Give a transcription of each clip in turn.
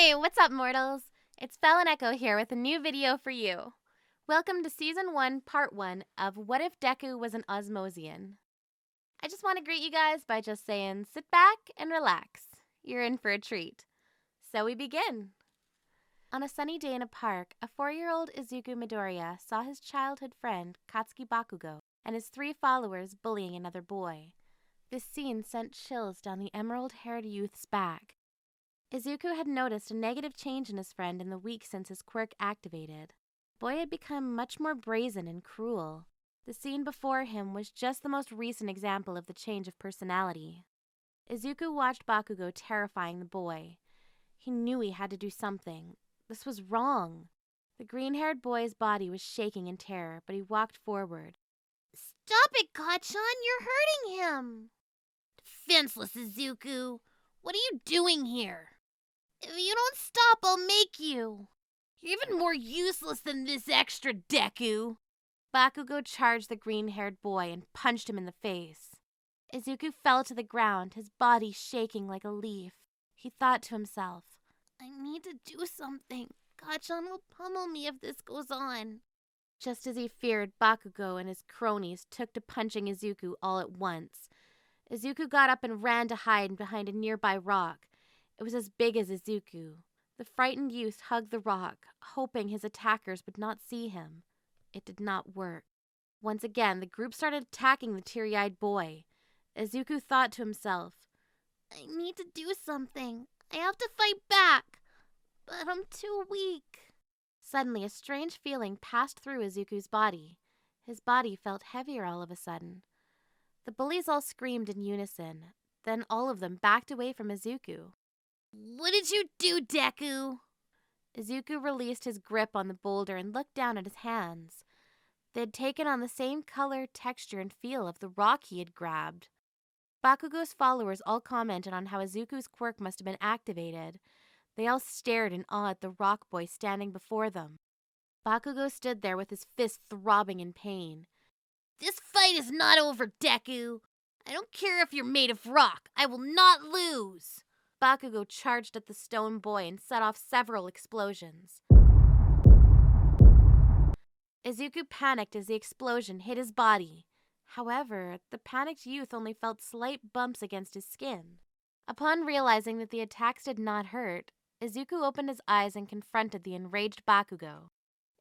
Hey, what's up, mortals? It's Belle and Echo here with a new video for you. Welcome to Season 1, Part 1 of What If Deku Was an Osmosian? I just want to greet you guys by just saying sit back and relax. You're in for a treat. So we begin. On a sunny day in a park, a 4-year-old Izuku Midoriya saw his childhood friend, Katsuki Bakugo, and his 3 followers bullying another boy. This scene sent chills down the emerald-haired youth's back. Izuku had noticed a negative change in his friend in the week since his quirk activated. The boy had become much more brazen and cruel. The scene before him was just the most recent example of the change of personality. Izuku watched Bakugo terrifying the boy. He knew he had to do something. This was wrong. The green-haired boy's body was shaking in terror, but he walked forward. Stop it, Kacchan! You're hurting him! Defenseless Izuku! What are you doing here? If you don't stop, I'll make you! You're even more useless than this extra, Deku! Bakugo charged the green-haired boy and punched him in the face. Izuku fell to the ground, his body shaking like a leaf. He thought to himself, I need to do something. Kacchan will pummel me if this goes on. Just as he feared, Bakugo and his cronies took to punching Izuku all at once. Izuku got up and ran to hide behind a nearby rock. It was as big as Izuku. The frightened youth hugged the rock, hoping his attackers would not see him. It did not work. Once again, the group started attacking the teary-eyed boy. Izuku thought to himself, I need to do something. I have to fight back. But I'm too weak. Suddenly, a strange feeling passed through Izuku's body. His body felt heavier all of a sudden. The bullies all screamed in unison. Then all of them backed away from Izuku. What did you do, Deku? Izuku released his grip on the boulder and looked down at his hands. They had taken on the same color, texture, and feel of the rock he had grabbed. Bakugo's followers all commented on how Izuku's quirk must have been activated. They all stared in awe at the rock boy standing before them. Bakugo stood there with his fist throbbing in pain. This fight is not over, Deku. I don't care if you're made of rock. I will not lose. Bakugo charged at the stone boy and set off several explosions. Izuku panicked as the explosion hit his body. However, the panicked youth only felt slight bumps against his skin. Upon realizing that the attacks did not hurt, Izuku opened his eyes and confronted the enraged Bakugo.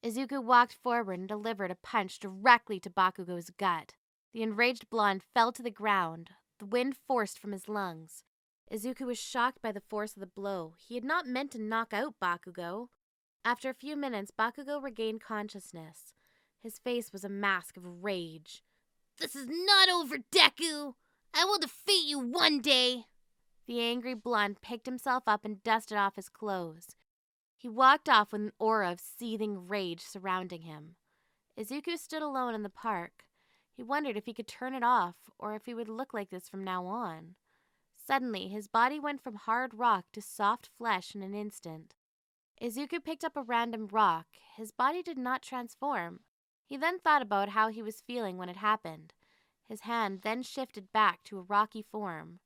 Izuku walked forward and delivered a punch directly to Bakugo's gut. The enraged blonde fell to the ground, the wind forced from his lungs. Izuku was shocked by the force of the blow. He had not meant to knock out Bakugo. After a few minutes, Bakugo regained consciousness. His face was a mask of rage. This is not over, Deku! I will defeat you one day! The angry blonde picked himself up and dusted off his clothes. He walked off with an aura of seething rage surrounding him. Izuku stood alone in the park. He wondered if he could turn it off, or if he would look like this from now on. Suddenly, his body went from hard rock to soft flesh in an instant. Izuku picked up a random rock. His body did not transform. He then thought about how he was feeling when it happened. His hand then shifted back to a rocky form.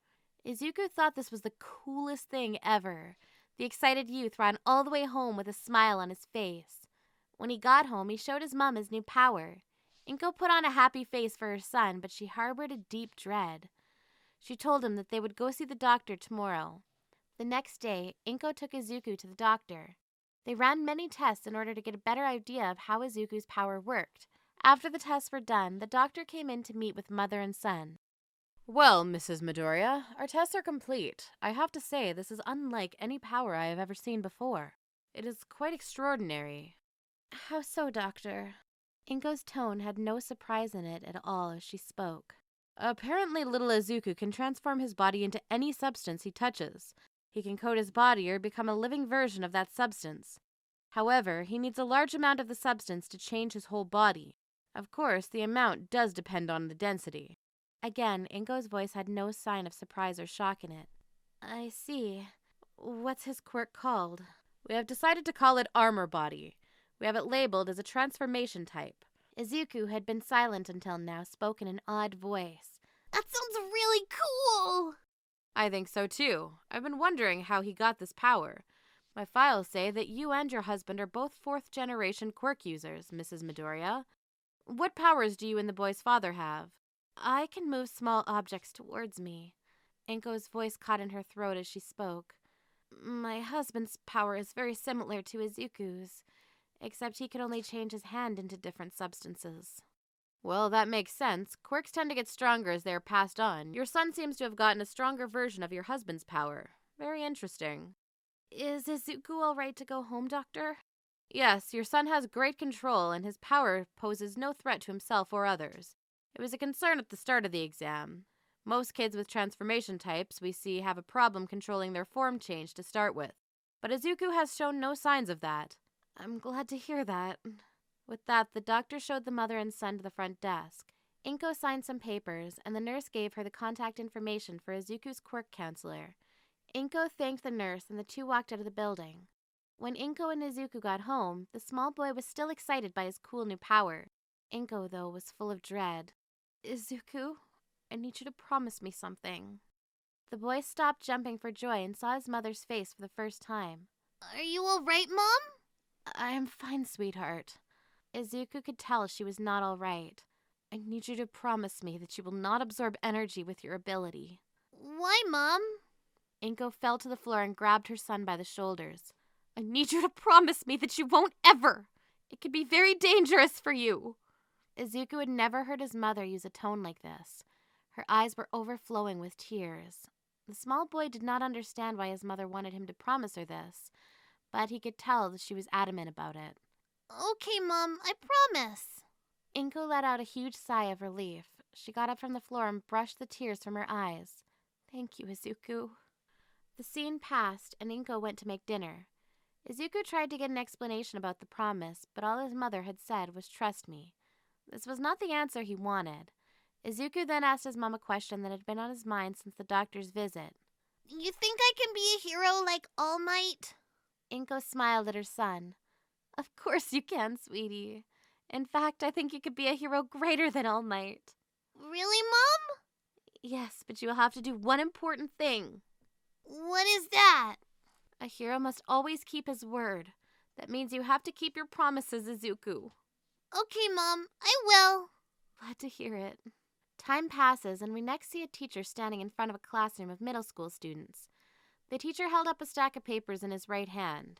Izuku thought this was the coolest thing ever. The excited youth ran all the way home with a smile on his face. When he got home, he showed his mom his new power. Inko put on a happy face for her son, but she harbored a deep dread. She told him that they would go see the doctor tomorrow. The next day, Inko took Izuku to the doctor. They ran many tests in order to get a better idea of how Izuku's power worked. After the tests were done, the doctor came in to meet with mother and son. Well, Mrs. Midoriya, our tests are complete. I have to say, this is unlike any power I have ever seen before. It is quite extraordinary. How so, doctor? Inko's tone had no surprise in it at all as she spoke. Apparently, little Izuku can transform his body into any substance he touches. He can coat his body or become a living version of that substance. However, he needs a large amount of the substance to change his whole body. Of course, the amount does depend on the density. Again, Inko's voice had no sign of surprise or shock in it. I see. What's his quirk called? We have decided to call it Armor Body. We have it labeled as a transformation type. Izuku had been silent until now, spoke in an odd voice. That sounds really cool! I think so too. I've been wondering how he got this power. My files say that you and your husband are both fourth-generation quirk users, Mrs. Midoriya. What powers do you and the boy's father have? I can move small objects towards me. Inko's voice caught in her throat as she spoke. My husband's power is very similar to Izuku's, except he could only change his hand into different substances. Well, that makes sense. Quirks tend to get stronger as they are passed on. Your son seems to have gotten a stronger version of your husband's power. Very interesting. Is Izuku all right to go home, Doctor? Yes, your son has great control, and his power poses no threat to himself or others. It was a concern at the start of the exam. Most kids with transformation types we see have a problem controlling their form change to start with. But Izuku has shown no signs of that. I'm glad to hear that. With that, the doctor showed the mother and son to the front desk. Inko signed some papers, and the nurse gave her the contact information for Izuku's quirk counselor. Inko thanked the nurse, and the two walked out of the building. When Inko and Izuku got home, the small boy was still excited by his cool new power. Inko, though, was full of dread. Izuku, I need you to promise me something. The boy stopped jumping for joy and saw his mother's face for the first time. Are you all right, Mom? I am fine, sweetheart. Izuku could tell she was not all right. I need you to promise me that you will not absorb energy with your ability. Why, Mom? Inko fell to the floor and grabbed her son by the shoulders. I need you to promise me that you won't ever. It could be very dangerous for you. Izuku had never heard his mother use a tone like this. Her eyes were overflowing with tears. The small boy did not understand why his mother wanted him to promise her this, but he could tell that she was adamant about it. Okay, Mom, I promise. Inko let out a huge sigh of relief. She got up from the floor and brushed the tears from her eyes. Thank you, Izuku. The scene passed, and Inko went to make dinner. Izuku tried to get an explanation about the promise, but all his mother had said was trust me. This was not the answer he wanted. Izuku then asked his mom a question that had been on his mind since the doctor's visit. You think I can be a hero like All Might? Inko smiled at her son. Of course you can, sweetie. In fact, I think you could be a hero greater than All Might. Really, Mom? Yes, but you will have to do one important thing. What is that? A hero must always keep his word. That means you have to keep your promises, Izuku. Okay, Mom, I will. Glad to hear it. Time passes, and we next see a teacher standing in front of a classroom of middle school students. The teacher held up a stack of papers in his right hand.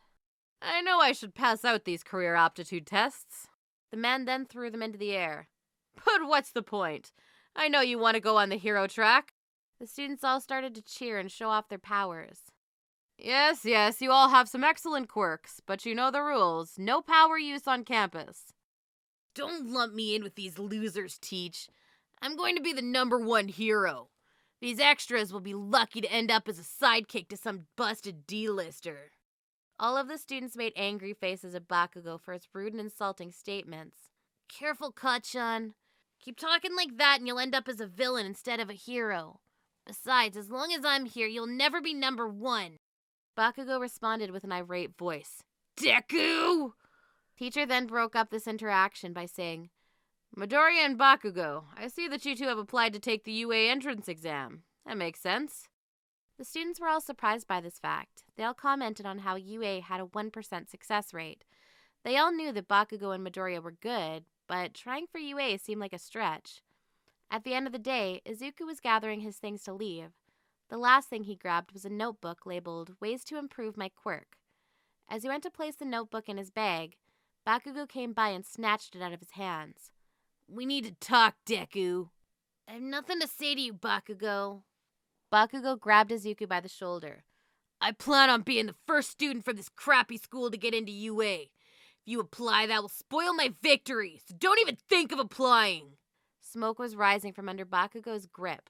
I know I should pass out these career aptitude tests. The man then threw them into the air. But what's the point? I know you want to go on the hero track. The students all started to cheer and show off their powers. Yes, you all have some excellent quirks, but you know the rules. No power use on campus. Don't lump me in with these losers, Teach. I'm going to be the #1 hero. These extras will be lucky to end up as a sidekick to some busted D-lister. All of the students made angry faces at Bakugo for his rude and insulting statements. Careful, Kachan. Keep talking like that and you'll end up as a villain instead of a hero. Besides, as long as I'm here, you'll never be #1. Bakugo responded with an irate voice. Deku! Teacher then broke up this interaction by saying, Midoriya and Bakugo, I see that you two have applied to take the UA entrance exam. That makes sense. The students were all surprised by this fact. They all commented on how UA had a 1% success rate. They all knew that Bakugo and Midoriya were good, but trying for UA seemed like a stretch. At the end of the day, Izuku was gathering his things to leave. The last thing he grabbed was a notebook labeled Ways to Improve My Quirk. As he went to place the notebook in his bag, Bakugo came by and snatched it out of his hands. We need to talk, Deku. I have nothing to say to you, Bakugo. Bakugo grabbed Izuku by the shoulder. I plan on being the first student from this crappy school to get into UA. If you apply, that will spoil my victory, so don't even think of applying. Smoke was rising from under Bakugo's grip.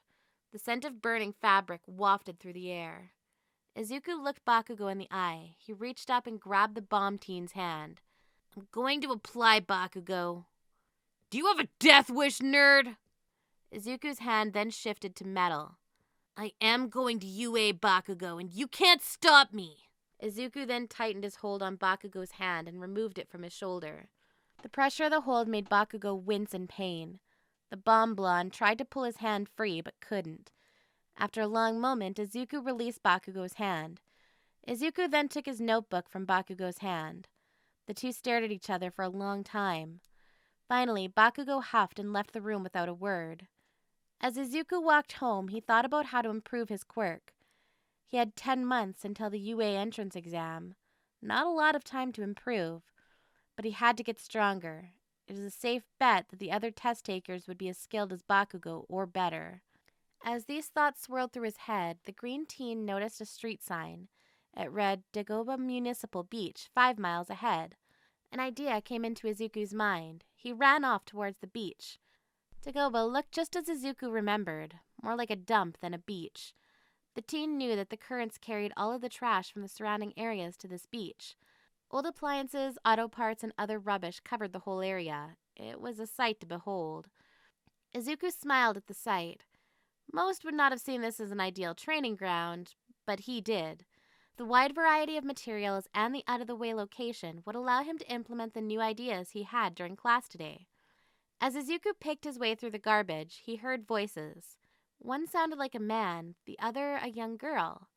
The scent of burning fabric wafted through the air. Izuku looked Bakugo in the eye. He reached up and grabbed the bomb teen's hand. I'm going to apply, Bakugo. Do you have a death wish, nerd? Izuku's hand then shifted to metal. I am going to UA, Bakugo, and you can't stop me. Izuku then tightened his hold on Bakugo's hand and removed it from his shoulder. The pressure of the hold made Bakugo wince in pain. The bomb blonde tried to pull his hand free, but couldn't. After a long moment, Izuku released Bakugo's hand. Izuku then took his notebook from Bakugo's hand. The two stared at each other for a long time. Finally, Bakugo huffed and left the room without a word. As Izuku walked home, he thought about how to improve his quirk. He had 10 months until the UA entrance exam. Not a lot of time to improve, but he had to get stronger. It was a safe bet that the other test takers would be as skilled as Bakugo or better. As these thoughts swirled through his head, the green teen noticed a street sign. It read Dagoba Municipal Beach, 5 miles ahead. An idea came into Izuku's mind. He ran off towards the beach. Dagoba looked just as Izuku remembered, more like a dump than a beach. The teen knew that the currents carried all of the trash from the surrounding areas to this beach. Old appliances, auto parts, and other rubbish covered the whole area. It was a sight to behold. Izuku smiled at the sight. Most would not have seen this as an ideal training ground, but he did. The wide variety of materials and the out-of-the-way location would allow him to implement the new ideas he had during class today. As Izuku picked his way through the garbage, he heard voices. One sounded like a man, the other a young girl.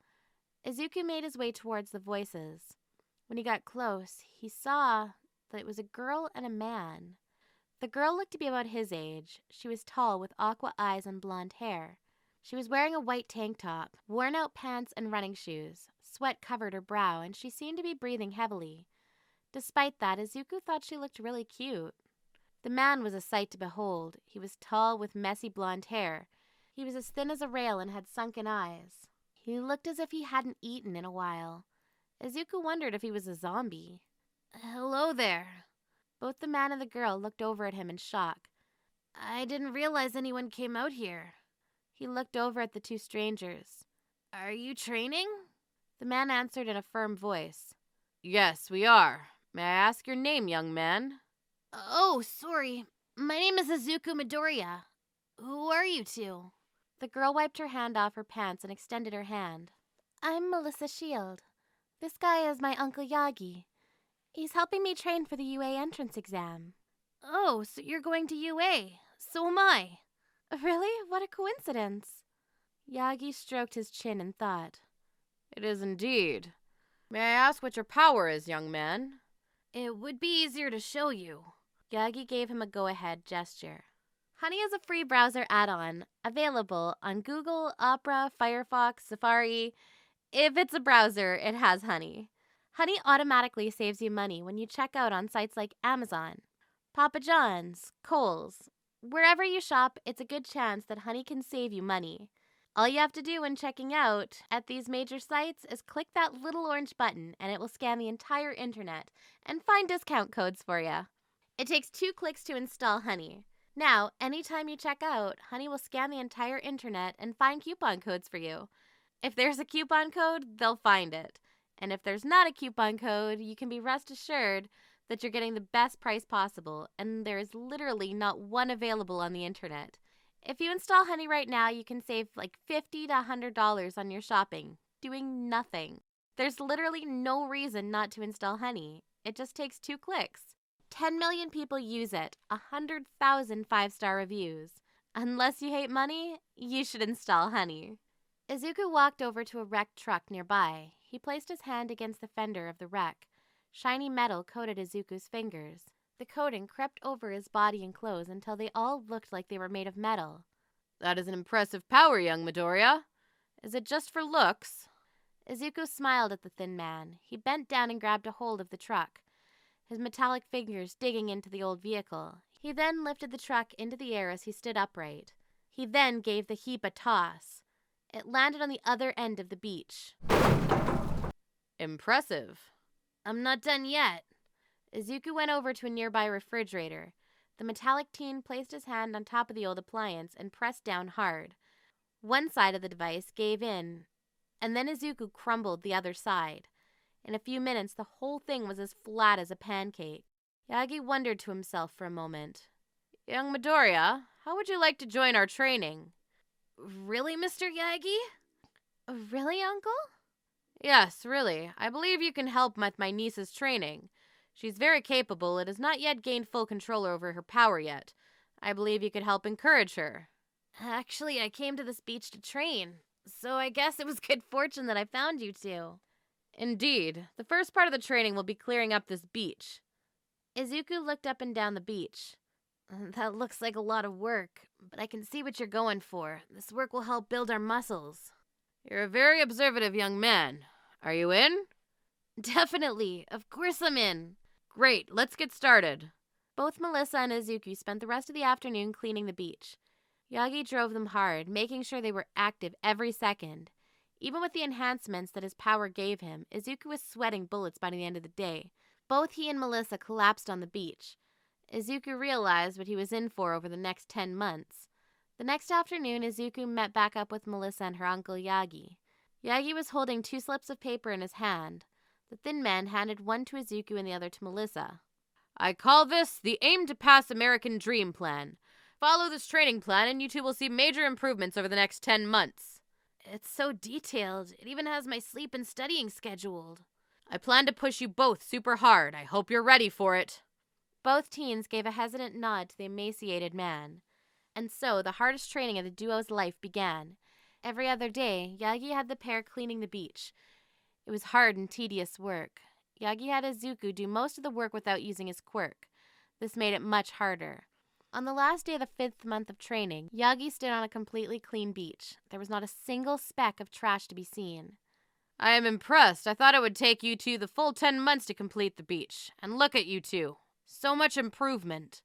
Izuku made his way towards the voices. When he got close, he saw that it was a girl and a man. The girl looked to be about his age. She was tall with aqua eyes and blonde hair. She was wearing a white tank top, worn-out pants, and running shoes. Sweat covered her brow, and she seemed to be breathing heavily. Despite that, Izuku thought she looked really cute. The man was a sight to behold. He was tall with messy blonde hair. He was as thin as a rail and had sunken eyes. He looked as if he hadn't eaten in a while. Izuku wondered if he was a zombie. Hello there. Both the man and the girl looked over at him in shock. I didn't realize anyone came out here. He looked over at the two strangers. Are you training? The man answered in a firm voice. Yes, we are. May I ask your name, young man? Oh, sorry. My name is Izuku Midoriya. Who are you two? The girl wiped her hand off her pants and extended her hand. I'm Melissa Shield. This guy is my Uncle Yagi. He's helping me train for the UA entrance exam. Oh, so you're going to UA. So am I. Really? What a coincidence. Yagi stroked his chin and thought. It is indeed. May I ask what your power is, young man? It would be easier to show you. Yagi gave him a go-ahead gesture. Honey is a free browser add-on, available on Google, Opera, Firefox, Safari. If it's a browser, it has Honey. Honey automatically saves you money when you check out on sites like Amazon, Papa John's, Kohl's. Wherever you shop, it's a good chance that Honey can save you money. All you have to do when checking out at these major sites is click that little orange button and it will scan the entire internet and find discount codes for you. It takes 2 clicks to install Honey. Now, anytime you check out, Honey will scan the entire internet and find coupon codes for you. If there's a coupon code, they'll find it. And if there's not a coupon code, you can be rest assured that you're getting the best price possible, and there is literally not one available on the internet. If you install Honey right now, you can save like $50 to $100 on your shopping, doing nothing. There's literally no reason not to install Honey. It just takes 2 clicks. 10 million people use it, 100,000 5-star reviews. Unless you hate money, you should install Honey. Izuku walked over to a wrecked truck nearby. He placed his hand against the fender of the wreck. Shiny metal coated Izuku's fingers. The coating crept over his body and clothes until they all looked like they were made of metal. That is an impressive power, young Midoriya. Is it just for looks? Izuku smiled at the thin man. He bent down and grabbed a hold of the truck, his metallic fingers digging into the old vehicle. He then lifted the truck into the air as he stood upright. He then gave the heap a toss. It landed on the other end of the beach. Impressive. I'm not done yet. Izuku went over to a nearby refrigerator. The metallic teen placed his hand on top of the old appliance and pressed down hard. One side of the device gave in, and then Izuku crumbled the other side. In a few minutes, the whole thing was as flat as a pancake. Yagi wondered to himself for a moment. Young Midoriya, how would you like to join our training? Really, Mr. Yagi? Really, Uncle? Yes, really. I believe you can help with my niece's training. She's very capable and has not yet gained full control over her power yet. I believe you could help encourage her. Actually, I came to this beach to train, so I guess it was good fortune that I found you two. Indeed, the first part of the training will be clearing up this beach. Izuku looked up and down the beach. That looks like a lot of work, but I can see what you're going for. This work will help build our muscles. You're a very observative young man. Are you in? Definitely. Of course I'm in. Great, let's get started. Both Melissa and Izuku spent the rest of the afternoon cleaning the beach. Yagi drove them hard, making sure they were active every second. Even with the enhancements that his power gave him, Izuku was sweating bullets by the end of the day. Both he and Melissa collapsed on the beach. Izuku realized what he was in for over the next 10 months. The next afternoon, Izuku met back up with Melissa and her uncle Yagi. Yagi was holding 2 slips of paper in his hand. The thin man handed one to Izuku and the other to Melissa. I call this the Aim to Pass American Dream Plan. Follow this training plan and you two will see major improvements over the next 10 months. It's so detailed. It even has my sleep and studying scheduled. I plan to push you both super hard. I hope you're ready for it. Both teens gave a hesitant nod to the emaciated man. And so the hardest training of the duo's life began. Every other day, Yagi had the pair cleaning the beach. It was hard and tedious work. Yagi had Izuku do most of the work without using his quirk. This made it much harder. On the last day of the 5th month of training, Yagi stood on a completely clean beach. There was not a single speck of trash to be seen. I am impressed. I thought it would take you two the full 10 months to complete the beach. And look at you two. So much improvement.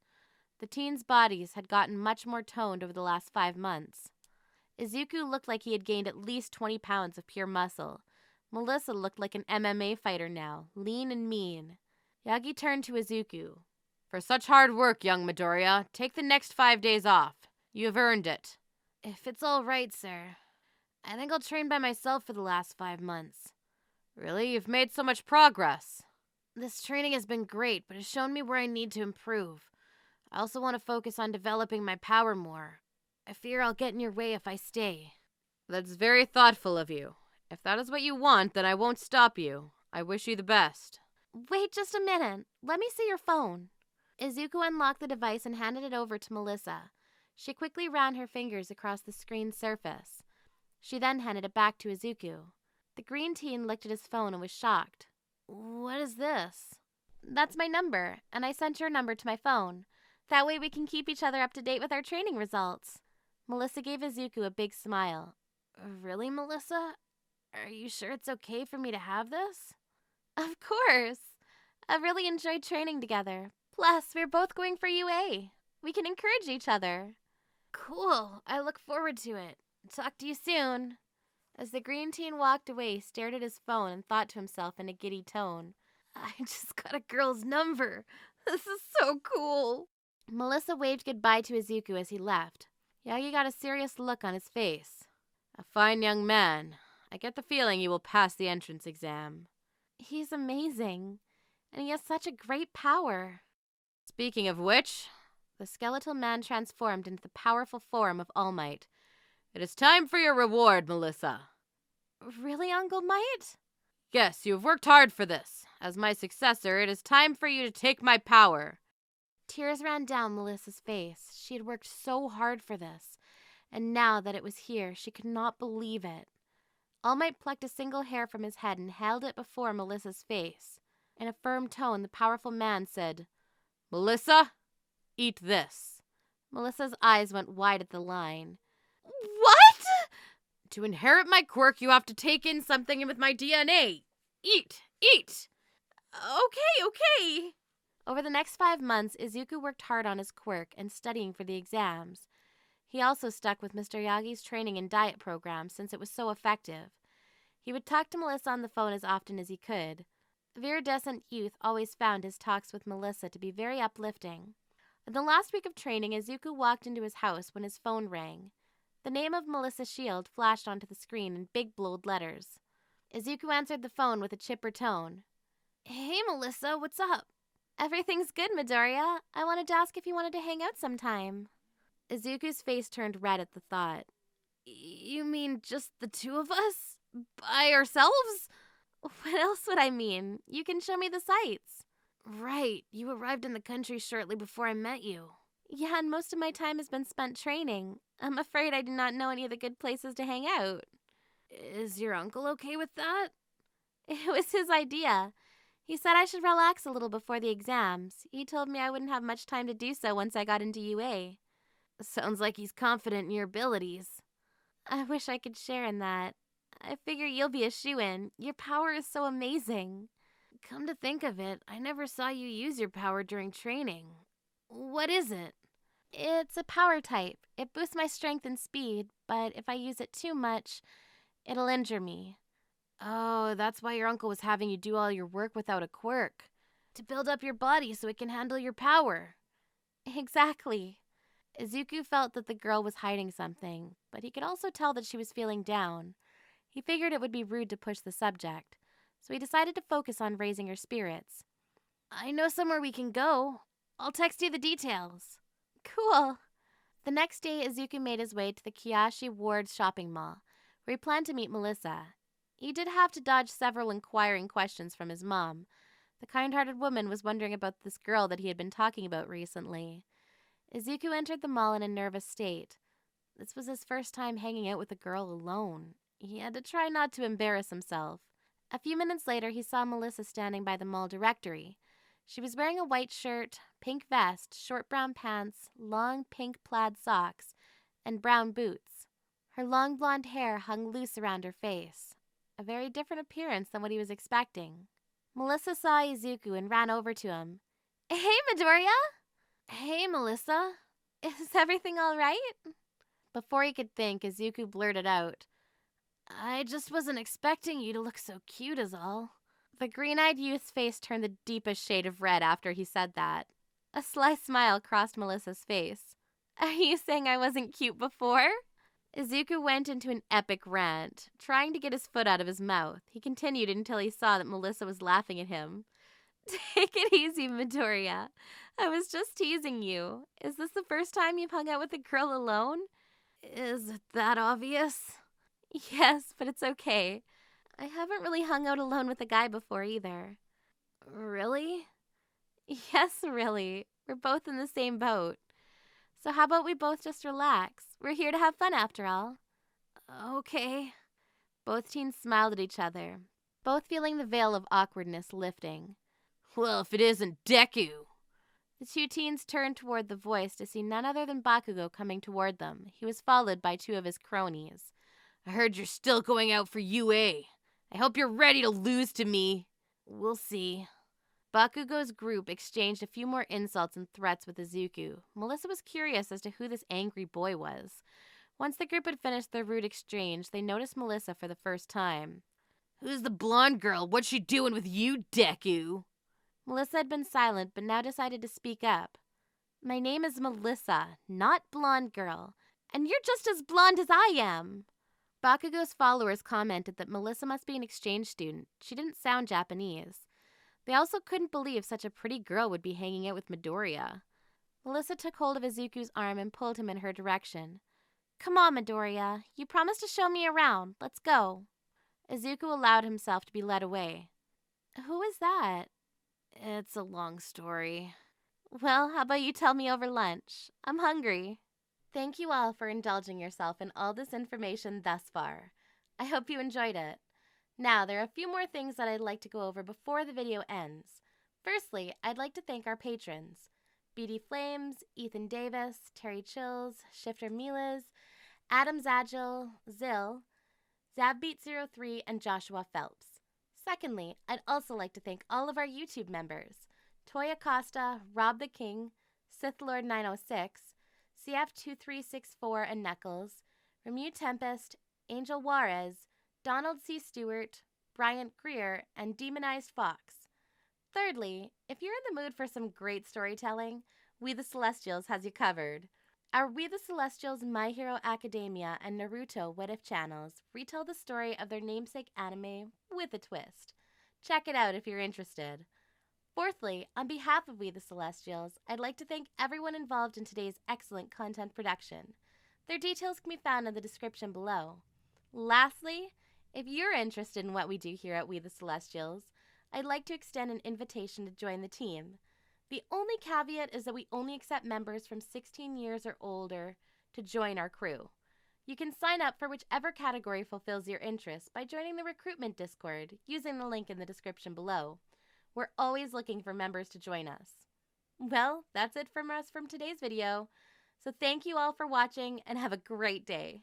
The teens' bodies had gotten much more toned over the last 5 months. Izuku looked like he had gained at least 20 pounds of pure muscle. Melissa looked like an MMA fighter now, lean and mean. Yagi turned to Izuku. For such hard work, young Midoriya, take the next 5 days off. You have earned it. If it's all right, sir. I think I'll train by myself for the last 5 months. Really? You've made so much progress. This training has been great, but has shown me where I need to improve. I also want to focus on developing my power more. I fear I'll get in your way if I stay. That's very thoughtful of you. If that is what you want, then I won't stop you. I wish you the best. Wait just a minute. Let me see your phone. Izuku unlocked the device and handed it over to Melissa. She quickly ran her fingers across the screen's surface. She then handed it back to Izuku. The green teen looked at his phone and was shocked. What is this? That's my number, and I sent your number to my phone. That way we can keep each other up to date with our training results. Melissa gave Izuku a big smile. Really, Melissa? Are you sure it's okay for me to have this? Of course. I've really enjoyed training together. Plus, we're both going for UA. We can encourage each other. Cool. I look forward to it. Talk to you soon. As the green teen walked away, he stared at his phone and thought to himself in a giddy tone, I just got a girl's number. This is so cool. Melissa waved goodbye to Izuku as he left. Yagi got a serious look on his face. A fine young man. I get the feeling you will pass the entrance exam. He's amazing, and he has such a great power. Speaking of which, the skeletal man transformed into the powerful form of All Might. It is time for your reward, Melissa. Really, Uncle Might? Yes, you have worked hard for this. As my successor, it is time for you to take my power. Tears ran down Melissa's face. She had worked so hard for this, and now that it was here, she could not believe it. All Might plucked a single hair from his head and held it before Melissa's face. In a firm tone, the powerful man said, Melissa, eat this. Melissa's eyes went wide at the line. What? To inherit my quirk, you have to take in something with my DNA. Eat, eat. Okay. Over the next 5 months, Izuku worked hard on his quirk and studying for the exams. He also stuck with Mr. Yagi's training and diet program since it was so effective. He would talk to Melissa on the phone as often as he could. The viridescent youth always found his talks with Melissa to be very uplifting. In the last week of training, Izuku walked into his house when his phone rang. The name of Melissa Shield flashed onto the screen in big bold letters. Izuku answered the phone with a chipper tone. Hey, Melissa, what's up? Everything's good, Midoriya. I wanted to ask if you wanted to hang out sometime. Izuku's face turned red at the thought. You mean just the two of us? By ourselves? What else would I mean? You can show me the sights. Right, you arrived in the country shortly before I met you. Yeah, and most of my time has been spent training. I'm afraid I do not know any of the good places to hang out. Is your uncle okay with that? It was his idea. He said I should relax a little before the exams. He told me I wouldn't have much time to do so once I got into UA. Sounds like he's confident in your abilities. I wish I could share in that. I figure you'll be a shoo-in. Your power is so amazing. Come to think of it, I never saw you use your power during training. What is it? It's a power type. It boosts my strength and speed, but if I use it too much, it'll injure me. Oh, that's why your uncle was having you do all your work without a quirk. To build up your body so it can handle your power. Exactly. Izuku felt that the girl was hiding something, but he could also tell that she was feeling down. He figured it would be rude to push the subject, so he decided to focus on raising her spirits. I know somewhere we can go. I'll text you the details. Cool. The next day, Izuku made his way to the Kiyoshi Ward's shopping mall, where he planned to meet Melissa. He did have to dodge several inquiring questions from his mom. The kind-hearted woman was wondering about this girl that he had been talking about recently. Izuku entered the mall in a nervous state. This was his first time hanging out with a girl alone. He had to try not to embarrass himself. A few minutes later, he saw Melissa standing by the mall directory. She was wearing a white shirt, pink vest, short brown pants, long pink plaid socks, and brown boots. Her long blonde hair hung loose around her face, a very different appearance than what he was expecting. Melissa saw Izuku and ran over to him. Hey, Midoriya! Hey, Melissa. Is everything all right? Before he could think, Izuku blurted out, I just wasn't expecting you to look so cute is all. The green-eyed youth's face turned the deepest shade of red after he said that. A sly smile crossed Melissa's face. Are you saying I wasn't cute before? Izuku went into an epic rant, trying to get his foot out of his mouth. He continued until he saw that Melissa was laughing at him. Take it easy, Midoriya. I was just teasing you. Is this the first time you've hung out with a girl alone? Is it that obvious? Yes, but it's okay. I haven't really hung out alone with a guy before either. Really? Yes, really. We're both in the same boat. So how about we both just relax? We're here to have fun after all. Okay. Both teens smiled at each other, both feeling the veil of awkwardness lifting. Well, if it isn't Deku. The two teens turned toward the voice to see none other than Bakugo coming toward them. He was followed by two of his cronies. I heard you're still going out for UA. I hope you're ready to lose to me. We'll see. Bakugo's group exchanged a few more insults and threats with Izuku. Melissa was curious as to who this angry boy was. Once the group had finished their rude exchange, they noticed Melissa for the first time. Who's the blonde girl? What's she doing with you, Deku? Melissa had been silent, but now decided to speak up. My name is Melissa, not Blonde Girl, and you're just as blonde as I am. Bakugo's followers commented that Melissa must be an exchange student. She didn't sound Japanese. They also couldn't believe such a pretty girl would be hanging out with Midoriya. Melissa took hold of Izuku's arm and pulled him in her direction. Come on, Midoriya. You promised to show me around. Let's go. Izuku allowed himself to be led away. Who is that? It's a long story. Well, how about you tell me over lunch? I'm hungry. Thank you all for indulging yourself in all this information thus far. I hope you enjoyed it. Now, there are a few more things that I'd like to go over before the video ends. Firstly, I'd like to thank our patrons. BD Flames, Ethan Davis, Terry Chills, Shifter Milas, Adam Zagil, Zill, Zabbeat03, and Joshua Phelps. Secondly, I'd also like to thank all of our YouTube members. Toya Costa, Rob the King, SithLord906, CF2364 and Knuckles, Remu Tempest, Angel Juarez, Donald C. Stewart, Bryant Greer, and Demonized Fox. Thirdly, if you're in the mood for some great storytelling, We the Celestials has you covered. Our We the Celestials My Hero Academia and Naruto What If channels retell the story of their namesake anime with a twist. Check it out if you're interested. Fourthly, on behalf of We the Celestials, I'd like to thank everyone involved in today's excellent content production. Their details can be found in the description below. Lastly, if you're interested in what we do here at We the Celestials, I'd like to extend an invitation to join the team. The only caveat is that we only accept members from 16 years or older to join our crew. You can sign up for whichever category fulfills your interest by joining the recruitment Discord using the link in the description below. We're always looking for members to join us. Well, that's it from us from today's video. So thank you all for watching and have a great day.